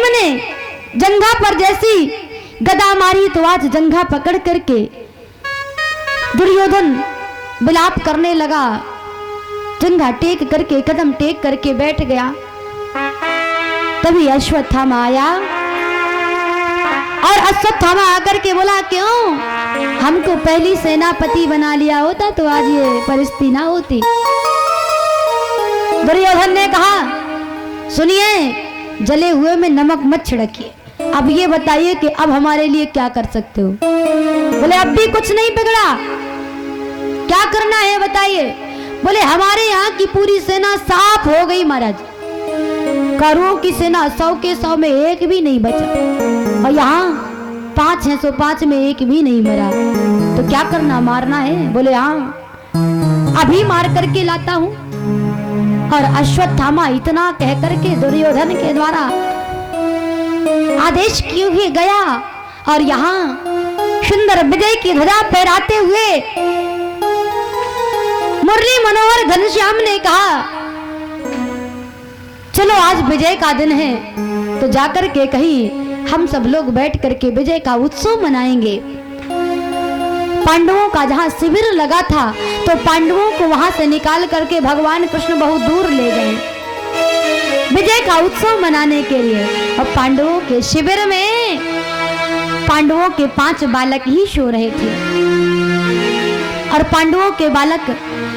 भीम ने जंघा पर जैसी गदा मारी तो आज जंघा पकड़ करके दुर्योधन विलाप करने लगा। जंघा टेक करके, कदम टेक करके बैठ गया। तभी अश्वत्थामा आया और अश्वत्थामा आकर के बोला, क्यों हमको पहली सेनापति बना लिया होता तो आज ये परिस्थिति ना होती। दुर्योधन ने कहा, सुनिए, जले हुए में नमक मत छिड़किए, अब ये बताइए कि अब हमारे लिए क्या कर सकते हो। बोले अब भी कुछ नहीं बिगड़ा, क्या करना है बताइए। बोले हमारे यहाँ की पूरी सेना साफ हो गई महाराज, कौरवों की सेना 100 के 100 में एक भी नहीं बचा, और यहाँ 5 है 105 में एक भी नहीं मरा, तो क्या करना, मारना है। बोले हाँ अभी मार करके लाता हूँ। और अश्वत्थामा इतना कह करके दुर्योधन के द्वारा आदेश किए हुए गया और यहाँ सुंदर विजय की ध्वजा फहराते हुए मुरली मनोहर घनश्याम ने कहा, चलो आज विजय का दिन है तो जाकर के कहीं हम सब लोग बैठ करके विजय का उत्सव मनाएंगे। पांडवों का जहां शिविर लगा था तो पांडवों को वहां से निकाल करके भगवान कृष्ण बहुत दूर ले गए विजय का उत्सव मनाने के लिए। और पांडवों के शिविर में पांडवों के 5 बालक ही सो रहे थे और पांडवों के बालक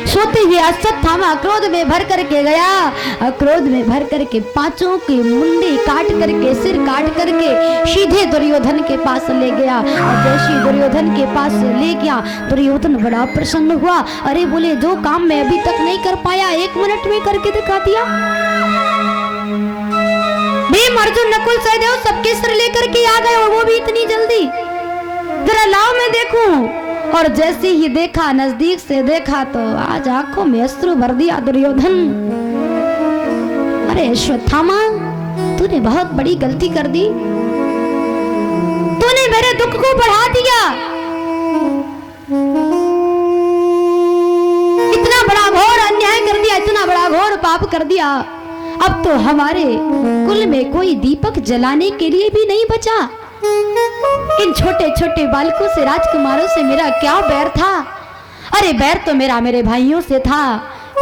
सोते हुए अश्वत्थामा क्रोध में भर करके गया और क्रोध में भर करके 5 की मुंडी काट करके, सिर काट करके सीधे दुर्योधन के पास ले गया। और जैसे दुर्योधन के पास ले गया दुर्योधन बड़ा प्रसन्न हुआ। अरे बोले जो काम मैं अभी तक नहीं कर पाया 1 मिनट में करके दिखा दिया। भीम अर्जुन नकुल सहदेव सबके सिर लेकर के आ गए और वो भी इतनी जल्दी, जरा लाओ मैं देखूं। और जैसे ही देखा, नजदीक से देखा तो आज आंखों में अश्रु भर दिया दुर्योधन। अरे अश्वत्थामा, तूने बहुत बड़ी गलती कर दी, तूने मेरे दुख को बढ़ा दिया, इतना बड़ा घोर अन्याय कर दिया, इतना बड़ा घोर पाप कर दिया। अब तो हमारे कुल में कोई दीपक जलाने के लिए भी नहीं बचा। इन छोटे छोटे बालकों से, राजकुमारों से मेरा क्या बैर था। अरे बैर तो मेरा मेरे भाइयों से था।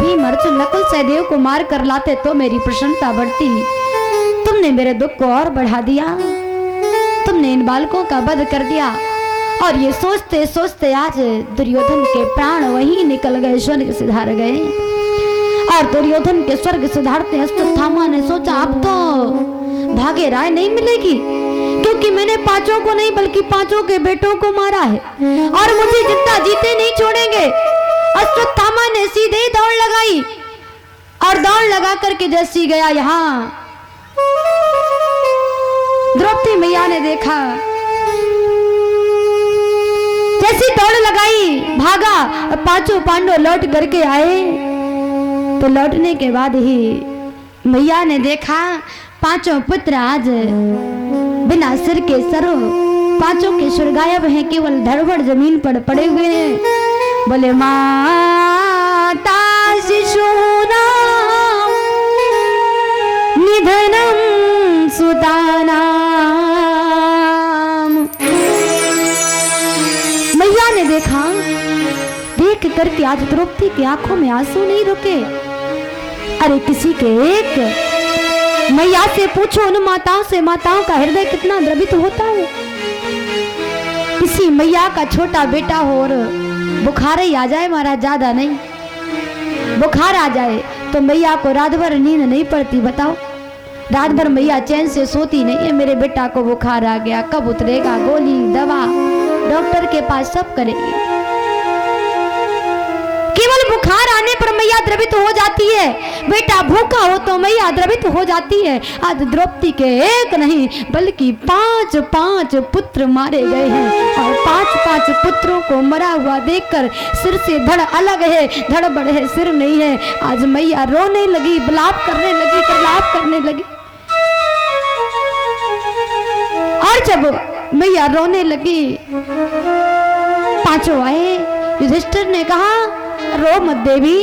भीम अर्जुन नकुल सहदेव को मार कर लाते तो मेरी प्रसन्नता बढ़ती, तुमने मेरे दुख को और बढ़ा दिया, तुमने इन बालकों का वध कर दिया। और ये सोचते सोचते आज दुर्योधन के प्राण वहीं निकल गए, स्वर्ग सिधार गए। और दुर्योधन के स्वर्ग सिधारते अश्वत्थामा ने सोचा अब तो भागे राय नहीं मिलेगी, क्योंकि मैंने 5 को नहीं बल्कि 5 के बेटों को मारा है और मुझे जितना जीते नहीं छोड़ेंगे। अश्वत्थामा ने सीधे ही दौड़ लगाई और दौड़ लगा करके जैसी गया यहाँ द्रौपदी मैया ने देखा, जैसी दौड़ लगाई भागा, 5 पांडव लौट करके आए। तो लौटने के बाद ही मैया ने देखा 5 पुत्र आज बिना सिर के सरो, 5 के सुर गायब हैं, केवल धड़बड़ जमीन पर पड़े हुए हैं। बोले माता शिशूनां निधनं सुतानां। मैया ने देखा, देख करके आज द्रौपदी की आंखों में आंसू नहीं रुके। अरे किसी के एक मैया से पूछो, उन माताओं से, माताओं का हृदय कितना द्रवित होता है। किसी मैया का छोटा बेटा हो और बुखार ही आ जाए महाराज, ज्यादा नहीं, बुखार आ जाए तो मैया को रात भर नींद नहीं पड़ती। बताओ, रात भर मैया चैन से सोती नहीं है। मेरे बेटा को बुखार आ गया, कब उतरेगा, गोली दवा डॉक्टर के पास सब करेगी। केवल बुखार आने पर मैया द्रवित हो जाती है, बेटा भूखा हो तो मैया द्रवित हो जाती है। आज द्रौपदी के एक नहीं बल्कि 5 पुत्र मारे गए हैं और 5 पुत्रों को मरा हुआ देखकर सिर से धड़ अलग है, धड़ बड़े है, सिर नहीं है। आज मैया रोने लगी, विलाप करने लगी, प्रलाप करने लगी। और जब मैया रोने लगी 5 आए, युधिष्ठिर ने कहा रो मत देवी,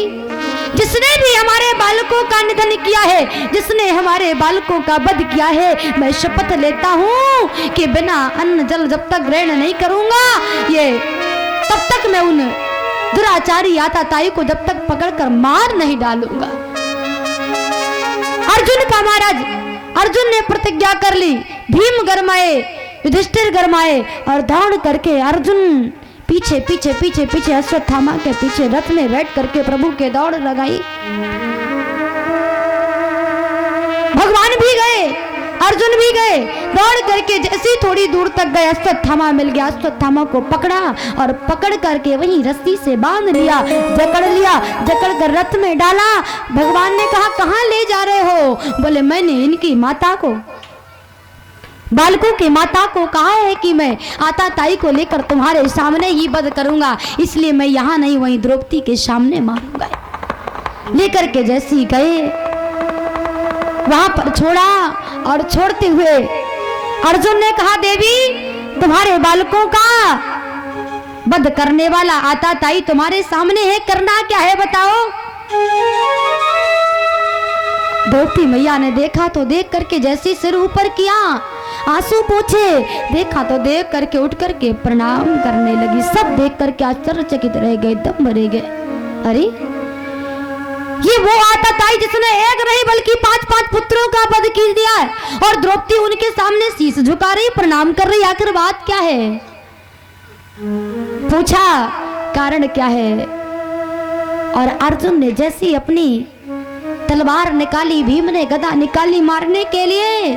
जिसने भी हमारे बालकों का निधन किया है, जिसने हमारे बालकों का वध किया है, मैं शपथ लेता हूँ कि बिना अन्न जल जब तक ग्रहण नहीं करूंगा, ये तब तक मैं उन दुराचारी आताताई को जब तक पकड़कर मार नहीं डालूंगा। अर्जुन का महाराज, अर्जुन ने प्रतिज्ञा कर ली। भीम गरमाए, युधिष्ठिर गरमाए और दौड़ करके अर्जुन पीछे पीछे पीछे पीछे अश्वत्थामा के पीछे रथ में बैठ करके प्रभु के दौड़ लगाई। भगवान भी गए, अर्जुन भी गए, दौड़ करके जैसी थोड़ी दूर तक गए, अश्वत्थामा मिल गया। अश्वत्थामा को पकड़ा और पकड़ करके वहीं रस्सी से बांध लिया, जकड़ लिया, जकड़ कर रथ में डाला। भगवान ने कहा कहाँ ले जा रहे हो? बोले मैंने इनकी माता को, बालकों की माता को कहा है कि मैं आताताई को लेकर तुम्हारे सामने ही वध करूंगा, इसलिए मैं यहाँ नहीं वहीं द्रौपदी के सामने मारूंगा। लेकर के जैसी गए वहां पर छोड़ा और छोड़ते हुए अर्जुन ने कहा देवी तुम्हारे बालकों का वध करने वाला आताताई तुम्हारे सामने है, करना क्या है बताओ। द्रौपदी मैया ने देखा तो देख करके जैसे सिर ऊपर किया, आंसू पोंछे, देखा तो देख करके उठ करके प्रणाम करने लगी। सब देख करके आश्चर्यचकित रह गए, दम भरे गए। अरे ये वो आताताई जिसने एक नहीं बल्कि 5-5 पुत्रों का वध कर दिया है, और द्रौपदी उनके सामने शीश झुका रही, प्रणाम कर रही, आखिर बात क्या है? पूछा कारण क्या है? और अर्जुन ने जैसी अपनी तलवार निकाली, भीम ने गदा निकाली मारने के लिए,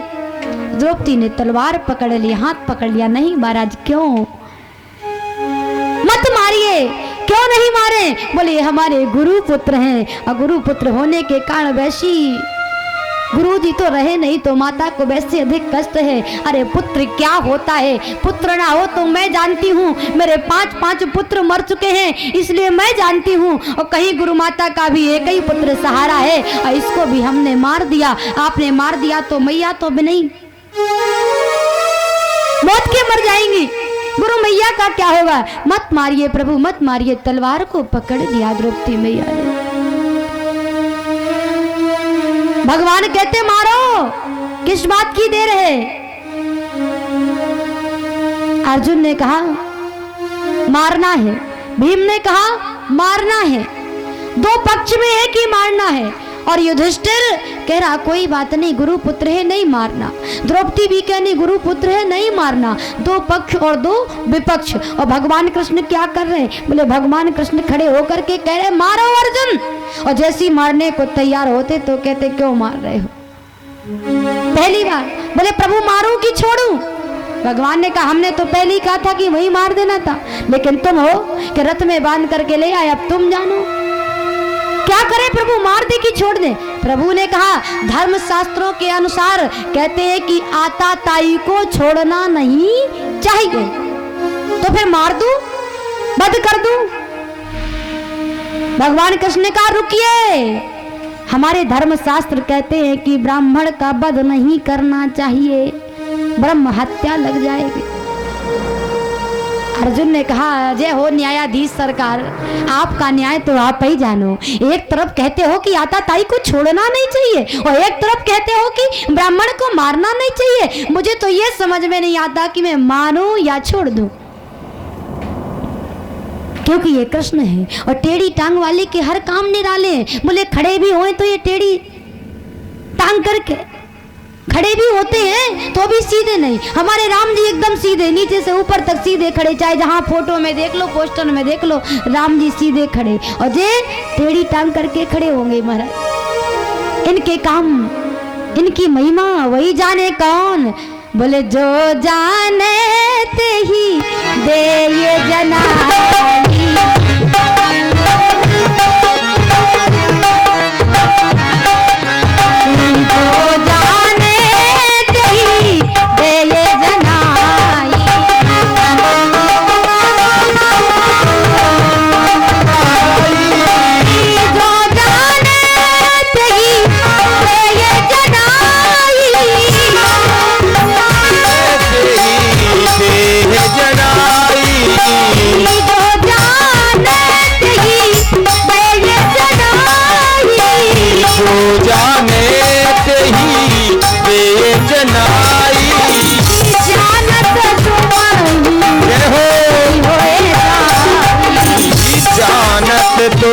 द्रौपदी ने तलवार पकड़ ली, हाथ पकड़ लिया। नहीं महाराज क्यों मत मारिए, क्यों नहीं मारे? बोले ये हमारे गुरु पुत्र हैं, और गुरु पुत्र होने के कारण वैसी गुरु जी तो रहे नहीं तो माता को वैसे अधिक कष्ट है। अरे पुत्र क्या होता है? पुत्र ना हो तो मैं जानती हूँ, मेरे 5-5 पुत्र मर चुके हैं, इसलिए मैं जानती हूँ। और कहीं गुरु माता का भी एक ही पुत्र सहारा है, और इसको भी हमने मार दिया। आपने मार दिया तो मैया तो भी नहीं मौत के मर जाएंगी, गुरु मैया का क्या होगा? मत मारिए प्रभु मत मारिए। तलवार को पकड़ लिया द्रौपदी मैया ने। भगवान कहते मारो, किस बात की देर है? अर्जुन ने कहा मारना है, भीम ने कहा मारना है, दो पक्ष में एक ही मारना है। और युधिष्ठिर कह रहा कोई बात नहीं, गुरु पुत्र है नहीं मारना। द्रौपदी भी कहनी गुरु पुत्र है नहीं मारना। दो पक्ष और दो विपक्ष। और भगवान कृष्ण क्या कर रहे हैं? बोले भगवान कृष्ण खड़े होकर के कह रहे मारो अर्जुन, और जैसी मारने को तैयार होते तो कहते क्यों मार रहे हो? पहली बार बोले प्रभु मारूं कि छोड़ूं? भगवान ने कहा हमने तो पहले ही कहा था कि वही मार देना था, लेकिन तुम हो कि रथ में बांध करके ले आए, अब तुम जानो क्या करे प्रभु, मार दे कि छोड़ दे? प्रभु ने कहा धर्म शास्त्रों के अनुसार कहते हैं कि आताताई को छोड़ना नहीं चाहिए, तो फिर मार दूं, वध कर दूं? भगवान कृष्ण ने कहा रुकिए, हमारे धर्म शास्त्र कहते हैं कि ब्राह्मण का वध नहीं करना चाहिए, ब्रह्म हत्या लग जाएगी। अर्जुन ने कहा जय हो न्यायाधीश सरकार, आपका न्याय तो आप ही जानो। एक तरफ कहते हो कि आताताई को छोड़ना नहीं चाहिए, और एक तरफ कहते हो कि ब्राह्मण को मारना नहीं चाहिए। मुझे तो ये समझ में नहीं आता कि मैं मारूं या छोड़ दूं, क्योंकि ये कृष्ण है और टेढ़ी टांग वाले के हर काम निराले हैं। बोले खड़े भी होए तो ये टेढ़ी टांग करके खड़े भी होते हैं तो भी सीधे नहीं। हमारे राम जी एकदम सीधे, नीचे से ऊपर तक सीधे खड़े, चाहे जहाँ फोटो में देख लो, पोस्टर में देख लो, राम जी सीधे खड़े, और ये टेढ़ी टांग करके खड़े होंगे महाराज। इनके काम, इनकी महिमा वही जाने कौन। बोले जो जाने ते ही दे ये जनानी, जनाई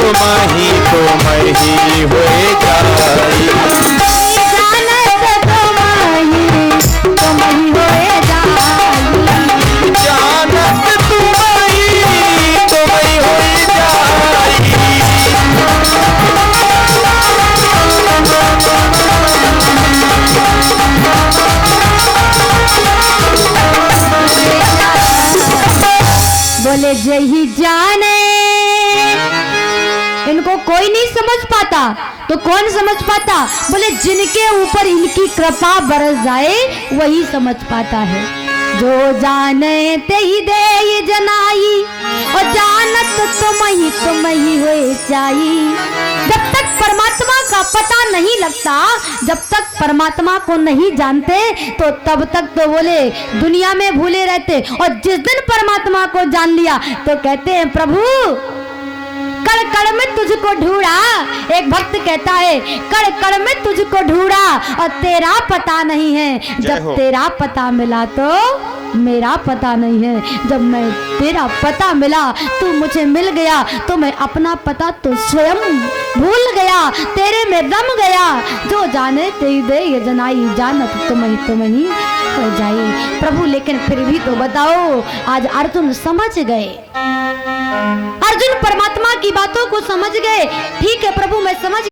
तुम ही होए जाई। जानत तुम ही होए जाई। जानत तुम ही होए जाई। बोले जही जाने, इनको कोई नहीं समझ पाता तो कौन समझ पाता? बोले जिनके ऊपर इनकी कृपा बरस जाए वही समझ पाता है। जो जाने ते ही दे ये जनाई, और जानत तुम ही होए जाई। जब तक परमात्मा का पता नहीं लगता, जब तक परमात्मा को नहीं जानते, तो तब तक तो बोले दुनिया में भूले रहते। और जिस दिन परमात्मा को जान लिया तो कहते हैं प्रभु कड़ कड़ में तुझको ढूंढा। एक भक्त कहता है कड़ कड़ में तुझको ढूंढा और तेरा पता नहीं है। जब तेरा पता मिला तो मेरा पता नहीं है। जब मैं तेरा पता मिला तू मुझे मिल गया, तो मैं अपना पता तो स्वयं भूल गया, तेरे में रम गया। जो जाने तेरी दे ये जनाई, जानत तुम ही हो जाए। प्रभु लेकिन फिर भी तो बताओ, आज अर्जुन समझ गए, अर्जुन परमात्मा की बातों को समझ गए। ठीक है प्रभु मैं समझ